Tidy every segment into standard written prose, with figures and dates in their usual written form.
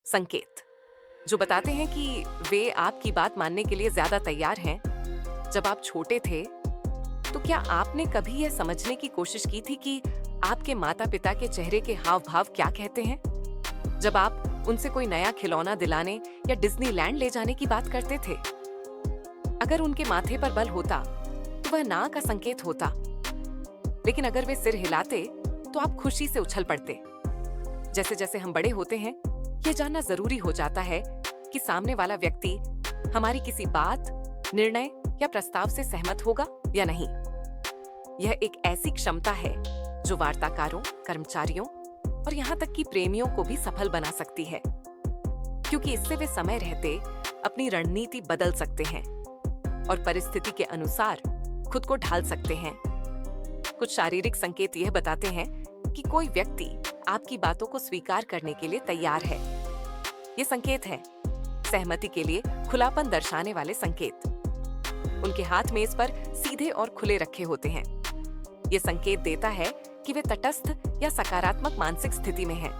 संकेत जो बताते हैं कि वे आपकी बात मानने के लिए ज्यादा तैयार हैं। जब आप छोटे थे तो क्या आपने कभी यह समझने की कोशिश की थी कि आपके माता पिता के चेहरे के हाव भाव क्या कहते हैं? जब आप उनसे कोई नया खिलौना दिलाने या डिज्नीलैंड ले जाने की बात करते थे, अगर उनके माथे पर बल होता तो वह ना का संकेत होता, लेकिन अगर वे सिर हिलाते तो आप खुशी से उछल पड़ते। जैसे जैसे हम बड़े होते हैं, यह जानना जरूरी हो जाता है कि सामने वाला व्यक्ति हमारी किसी बात, निर्णय या प्रस्ताव से सहमत होगा या नहीं। यह एक ऐसी क्षमता है जो वार्ताकारों, कर्मचारियों और यहाँ तक कि प्रेमियों को भी सफल बना सकती है, क्योंकि इससे वे समय रहते अपनी रणनीति बदल सकते हैं और परिस्थिति के अनुसार खुद को ढाल सकते हैं। कुछ शारीरिक संकेत यह बताते हैं कि कोई व्यक्ति आपकी बातों को स्वीकार करने के लिए तैयार है। ये संकेत है सहमति के लिए खुलापन दर्शाने वाले संकेत। उनके हाथ मेज पर सीधे और खुले रखे होते हैं। ये संकेत देता है कि वे तटस्थ या सकारात्मक मानसिक स्थिति में हैं।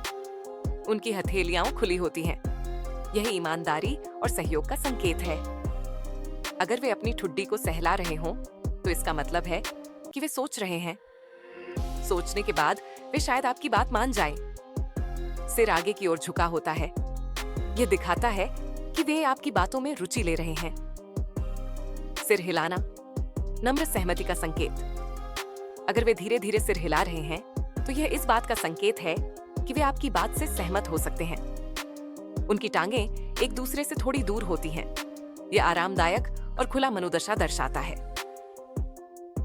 उनकी हथेलियां खुली होती हैं। यह ईमानदारी और सहयोग का संकेत है। अगर वे अपनी ठुड्डी को सहला रहे हों, तो इसका मतलब है कि वे सोच रहे हैं। सोचने के बाद वे शायद आपकी बात मान जाएं। सिर आगे की ओर झुका होता है। यह दिखाता है कि वे आपकी बातों में रुचि ले रहे हैं। सिर हिलाना, नम्र सहमति का संकेत। अगर वे धीरे धीरे सिर हिला रहे हैं, तो यह इस बात का संकेत है कि वे आपकी बात से सहमत हो सकते हैं। उनकी टांगें एक दूसरे से थोड़ी दूर होती हैं। यह आरामदायक और खुला मनोदशा दर्शाता है।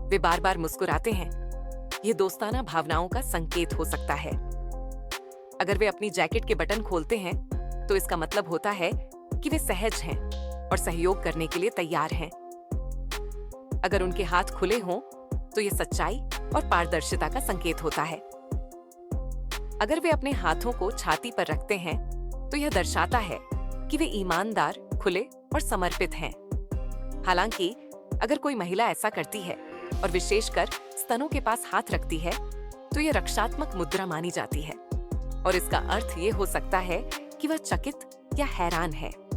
वे बार बार मुस्कुराते हैं। यह दोस्ताना भावनाओं का संकेत हो सकता है। अगर वे अपनी जैकेट के बटन खोलते हैं, तो इसका मतलब होता है कि वे सहज हैं और सहयोग करने के लिए तैयार हैं। अगर उनके हाथ खुले हों, तो यह सच्चाई और पारदर्शिता का संकेत होता है। अगर वे अपने हाथों को छाती पर रखते हैं, तो यह दर्शाता है कि वे ईमानदार, खुले और समर्पित हैं। हालांकि अगर कोई महिला ऐसा करती है और विशेषकर स्तनों के पास हाथ रखती है, तो यह रक्षात्मक मुद्रा मानी जाती है और इसका अर्थ ये हो सकता है कि वह चकित या हैरान है।